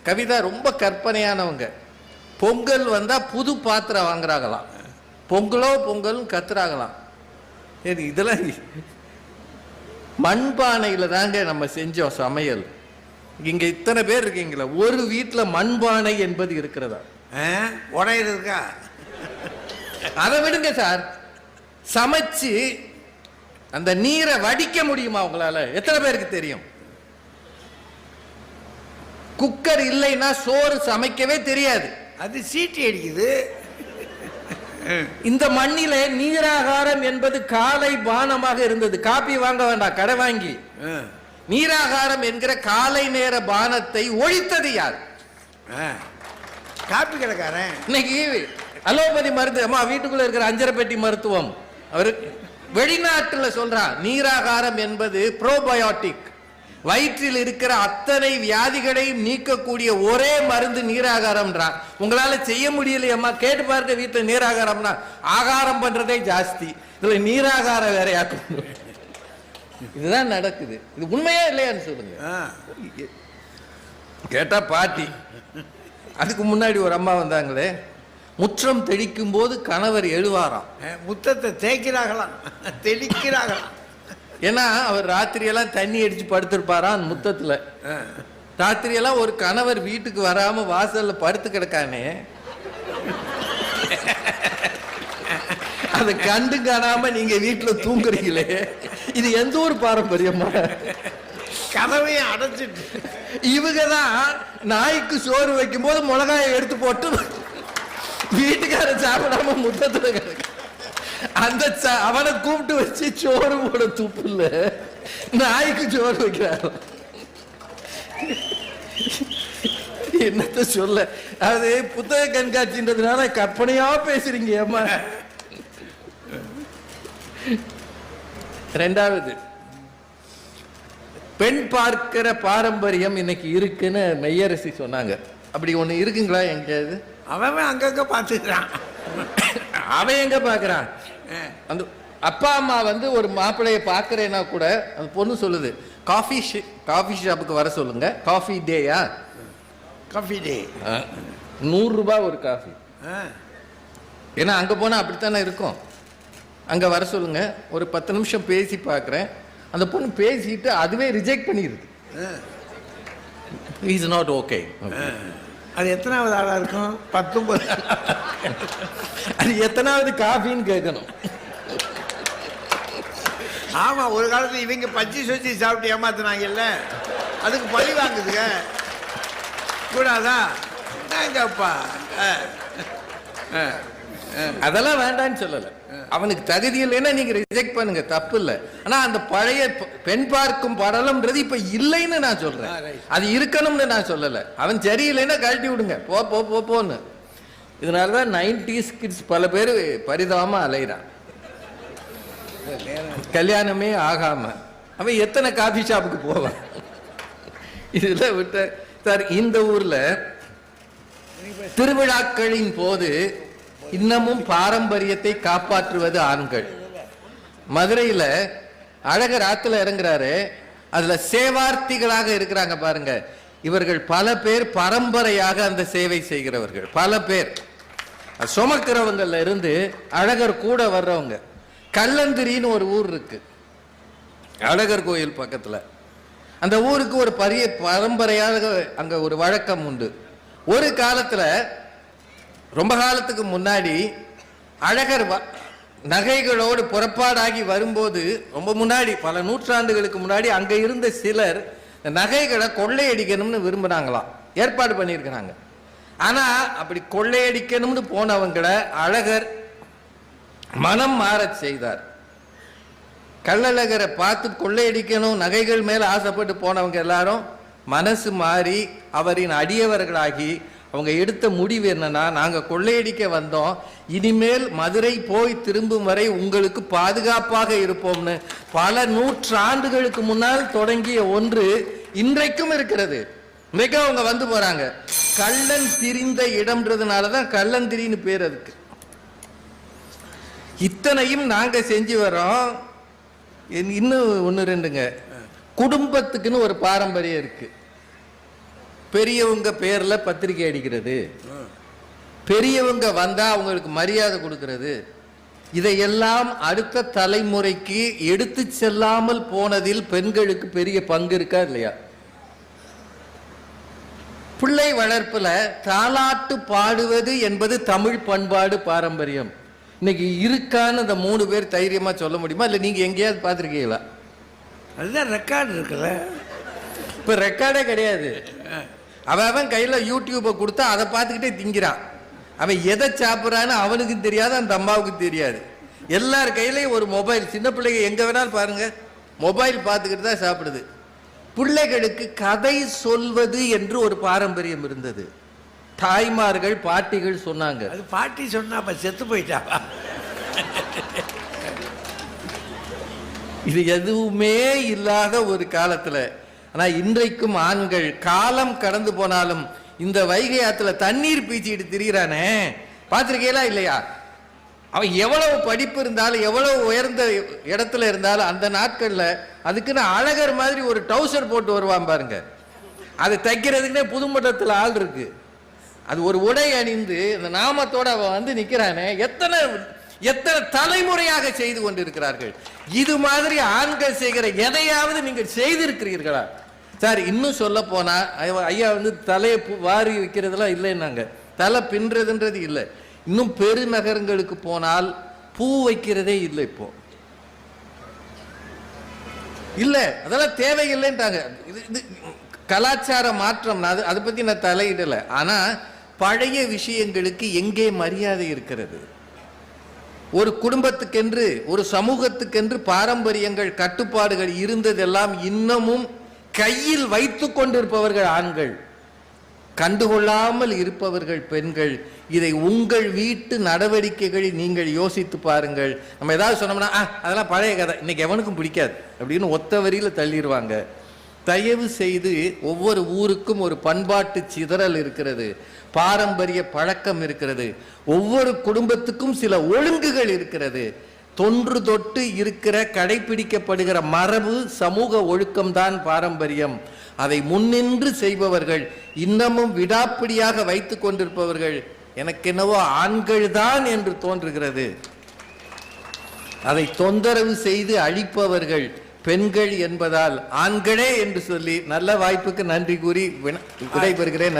கவிதா ரொம்ப கற்பனையானவங்க. பொங்கல் வந்தா புது பாத்திரம் வாங்குறாங்களாம், பொங்கலோ பொங்கல் கத்துறாங்களாம். இதெல்லாம் மண்பானையில தாங்க நம்ம செஞ்சோம் சமையல். இங்க இத்தனை பேர் இருக்கீங்களா, ஒரு வீட்டுல மண்பானை என்பது இருக்கிறதா? உடையிறது இருக்கா? அதை விடுங்க சார், சமைச்சு அந்த நீரை வடிக்க முடியுமா உங்களால? எத்தனை பேருக்கு தெரியும்? குக்கர் இல்லைன்னா சோறு சமைக்கவே தெரியாது. அது சீட்டி அடிக்குது. இந்த மண்ணில நீராகாரம் என்பது காலை பானமாக இருந்தது. காப்பி வாங்க வேண்டாம், கடை வாங்கி நீராகாரம் என்கிற காலை நேர பானத்தை ஒழித்தது யார்? காப்பி கடைக்காரன். இன்னைக்கு அலோபதி மருந்து, அம்மா வீட்டுக்குள்ள இருக்கிற அஞ்சரை பெட்டி மருத்துவம், அவரு வெளிநாட்டுல சொல்றான் நீராகாரம் என்பது ப்ரோபயோட்டிக், வயிற்றில் இருக்கிற அத்தனை வியாதிகளையும் நீக்கக்கூடிய ஒரே மருந்து நீராகாரம்ன்றான். உங்களால செய்ய முடியலையம்மா, கேட்டு பாருங்க வீட்டுல நீராகாரம்னா. ஆகாரம் பண்றதே ஜாஸ்தி, இதுல நீராகாரம் வேறையாக்கும். இதுதான் நடக்குது. இது உண்மையா இல்லையான்னு சொல்லுங்க. கேட்டா பாட்டி. அதுக்கு முன்னாடி ஒரு அம்மா வந்தாங்களே, முற்றம் தெளிக்கும் போது கணவர் எழுவாராம். முத்தத்தை தேய்க்கிறாங்களாம், தெளிக்கிறாங்களாம். ஏன்னா அவர் ராத்திரியெல்லாம் தண்ணி அடிச்சு படுத்திருப்பாராம் முத்தத்துல. ராத்திரியெல்லாம் ஒரு கணவர் வீட்டுக்கு வராம வாசல்ல படுத்து கிடக்கானே, அதை கண்டு காணாம நீங்க வீட்டுல தூங்குறீங்களே, இது எந்த ஒரு பாரம்பரியமா? கதவையும் அடைச்சிட்டு இவங்கதான் நாய்க்கு சோறு வைக்கும் போது மிளகாயை எடுத்து போட்டு வீட்டுக்கார சாப்பிடாம முத்தத்துல கிடக்கு. அந்த அவனை கூப்பிட்டு வச்சு சோறு போட துப்பு இல்ல, நாய்க்கு சோறு வைக்கிறாரு. என்னத்த சொல்ல, அது புத்தக கண்காட்சின்றதுனால கற்பனையா பேசுறீங்க அம்மா. ரெண்டாவது, பெண் பார்க்கிற பாரம்பரியம் இன்னைக்கு இருக்குன்னு மெய்யரசி சொன்னாங்க. அப்படி ஒண்ணு இருக்குங்களா எங்கேயாவது? அவன் அங்கங்க பார்த்துக்கிறான். அவன் எங்க பாக்குறான்? அந்த அப்பா அம்மா வந்து ஒரு மாப்பிள்ளைய பாக்குறேன்னா கூட அந்த பொண்ணு சொல்லுது, காஃபி ஷாப்புக்கு வர சொல்லுங்க. காஃபி டேயா? Coffee day. 100 ரூபாய் ஒரு காஃபி. ஏன்னா அங்க போனா அப்படித்தானே இருக்கும். அங்க வர சொல்லுங்க, ஒரு 10 நிமிஷம் பேசி பார்க்குறேன். அந்த பொண்ணு பேசிட்டு அதுவே ரிஜெக்ட் பண்ணிடுது. Is not okay. அது எத்தனாவது ஆளா இருக்கும்? 19. அது எத்தனாவது காஃபின்னு கேட்கணும். ஆமா, ஒரு காலத்துல இவங்க பச்சி சொச்சி சாப்பிட்டு ஏமாத்தினாங்கல்ல, அதுக்கு பழி வாங்குதுங்க. கூடாதா? என்னங்கப்பா, அதெல்லாம் வேண்டான்னு சொல்லல. அவனுக்கு தகுதி இல்லைன்னா நீங்க ரிஜெக்ட் பண்ணுங்க, தப்பு இல்லை. ஆனா அந்த பழைய பெண் பார்க்கும் படலம்ன்றது இப்ப இல்லைன்னு நான் சொல்றேன். அது இருக்கணும்னு நான் சொல்லல. அவன் சரியில்லைன்னா கழட்டி விடுங்க, போ போ போ போன்னு. இதனாலதான் 90s கிட்ஸ் பல பேர் பரிதாபமா அலைகிறான், கல்யாணமே ஆகாம. அவன் எத்தனை காஃபி ஷாப்புக்கு போவான்? இதுல விட்ட சார், இந்த ஊர்ல திருவிழாக்களின் போது இன்னமும் பாரம்பரியத்தை காப்பாற்றுவது ஆண்கள். மதுரையில அழகர் ஆத்துல இறங்குறாரு, அதுல சேவார்த்திகளாக இருக்கிறாங்க பாருங்க. இவர்கள் பல பேர் பரம்பரையாக அந்த சேவை செய்கிறவர்கள். பல பேர் சுமக்கிறவங்கல இருந்து அழகர் கூட வர்றவங்க. கல்லந்திரின்னு ஒரு ஊர் இருக்கு அழகர் கோயில் பக்கத்துல. அந்த ஊருக்கு ஒரு பெரிய பரம்பரையாக அங்க ஒரு வழக்கம் உண்டு. ஒரு காலத்துல, ரொம்ப காலத்துக்கு முன்னாடி, அழகர் நகைகளோடு புறப்பாடாகி வரும்போது, ரொம்ப முன்னாடி, பல நூற்றாண்டுகளுக்கு முன்னாடி, அங்க இருந்த சிலர் நகைகளை கொள்ளையடிக்கணும்னு விரும்புனாங்களாம், ஏற்பாடு பண்ணியிருக்கிறாங்க. ஆனா அப்படி கொள்ளையடிக்கணும்னு போனவங்களை அழகர் மனம் மாறச் செய்தார். கள்ளழகரை பார்த்து கொள்ளையடிக்கணும், நகைகள் மேல ஆசைப்பட்டு போனவங்க எல்லாரும் மனசு மாறி அவரின் அடியவர்களாகி அவங்க எடுத்த முடிவு என்னன்னா, நாங்க கொள்ளையடிக்க வந்தோம், இனிமேல் மதுரை போய் திரும்பும் வரை உங்களுக்கு பாதுகாப்பாக இருப்போம்னு பல நூற்றாண்டுகளுக்கு முன்னால் தொடங்கிய ஒன்று இன்றைக்கும் இருக்கிறது. இன்றைக்கும் அவங்க வந்து போறாங்க. கள்ளன் திரிந்த இடம்ன்றதுனாலதான் கள்ளந்திரின்னு பேர் அதுக்கு. இத்தனையும் நாங்க செஞ்சு வரோம். இன்னும் 1 2ங்க, குடும்பத்துக்குன்னு ஒரு பாரம்பரியம் இருக்கு. பெரியவங்க பேர்ல பத்திரிகை அடிக்கிறது, பெரியவங்க வந்தா அவங்களுக்கு மரியாதை கொடுக்கிறது, இதையெல்லாம் அடுத்த தலைமுறைக்கு எடுத்து செல்லாமல் போனதில் பெண்களுக்கு பெரிய பங்கு இருக்கா இல்லையா? பிள்ளை வளர்ப்புல தாலாட்டு பாடுவது என்பது தமிழ் பண்பாடு பாரம்பரியம். இன்னைக்கு இருக்கான்னு இந்த 3 பேர் தைரியமா சொல்ல முடியுமா? இல்ல நீங்க எங்கேயாவது பார்த்துருக்கீங்களா? அதுதான் ரெக்கார்டு இருக்குல்ல. இப்ப ரெக்கார்டே கிடையாது. அவன் கையில யூடியூப்பை கொடுத்தா அதை பார்த்துக்கிட்டே திங்கிறான். அவன் எதை சாப்பிட்றான்னு அவனுக்கு தெரியாது, அந்த அம்மாவுக்கு தெரியாது. எல்லார் கையிலையும் ஒரு மொபைல். சின்ன பிள்ளைங்க எங்க வேணாலும் பாருங்க, மொபைல் பார்த்துக்கிட்டு தான் சாப்பிடுது. பிள்ளைகளுக்கு கதை சொல்வது என்று ஒரு பாரம்பரியம் இருந்தது. தாய்மார்கள் பாட்டிகள் சொன்னாங்க. அது பாட்டி சொன்னா அப்ப செத்து போயிட்டா. இது எதுவுமே இல்லாத ஒரு காலத்துல. ஆனா இன்றைக்கும் ஆண்கள் காலம் கடந்து போனாலும் இந்த வைகை ஆத்துல தண்ணீர் பீச்சிட்டு திரிகிறானே, பார்த்திருக்கீங்களா இல்லையா? அவன் எவ்வளவு படிப்பு இருந்தாலும் எவ்வளவு உயர்ந்த இடத்துல இருந்தாலும் அந்த நாட்கள்ல அதுக்குன்னு அழகர் மாதிரி ஒரு டவுசர் போட்டு வருவான் பாருங்க. அதை தைக்கிறதுக்குன்னே புதுமட்டத்தில் ஆள் இருக்கு. அது ஒரு உடை அணிந்து அந்த நாமத்தோட அவன் வந்து நிக்கிறானே, எத்தனை எத்தனை தலைமுறையாக செய்து கொண்டிருக்கிறார்கள். இது மாதிரி ஆண்கள் செய்கிற எதையாவது நீங்கள் செய்திருக்கிறீர்களா? சார், இன்னும் சொல்ல போனா ஐயா வந்து தலையை வாரி வைக்கிறதுலாம் இல்லைன்னாங்க. தலை பின்றதுன்றது இல்லை. இன்னும் பெருநகரங்களுக்கு போனால் பூ வைக்கிறதே இல்லை. இப்போ இல்ல, அதெல்லாம் தேவையில்லைன்றாங்க. இது கலாச்சார மாற்றம். அதை பத்தி நான் தலையிடல. ஆனா பழைய விஷயங்களுக்கு எங்கே மரியாதை இருக்கிறது? ஒரு குடும்பத்துக்கென்று ஒரு சமூகத்துக்கென்று பாரம்பரியங்கள் கட்டுப்பாடுகள் இருந்ததெல்லாம் இன்னமும் கையில் வைத்துக் கொண்டிருப்பவர்கள் ஆண்கள், கண்டுகொள்ளாமல் இருப்பவர்கள் பெண்கள். இதை உங்கள் வீட்டு நடவடிக்கைகளில் நீங்கள் யோசித்து பாருங்கள். நம்ம ஏதாவது சொன்னோம்னா அதெல்லாம் பழைய கதை, இன்னைக்கு எவனுக்கும் பிடிக்காது அப்படின்னு ஒத்த வரியில தள்ளிடுவாங்க. தயவு செய்து, ஒவ்வொரு ஊருக்கும் ஒரு பண்பாட்டு சிதறல் இருக்கிறது, பாரம்பரிய பழக்கம் இருக்கிறது, ஒவ்வொரு குடும்பத்துக்கும் சில ஒழுங்குகள் இருக்கிறது. தொன்று தொட்டு இருக்கிற கடைபிடிக்கப்படுகிற மரபு சமூக ஒழுக்கம்தான் பாரம்பரியம். அதை முன்னின்று செய்பவர்கள், இன்னமும் விடாப்பிடியாக வைத்துக் கொண்டிருப்பவர்கள் எனக்கு என்னவோ ஆண்கள் தான் என்று தோன்றுகிறது. அதை தொந்தரவு செய்து அழிப்பவர்கள் பெண்கள் என்பதால் ஆண்களே என்று சொல்லி நல்ல வாய்ப்புக்கு நன்றி கூறி விடைபெறுகிறேன்.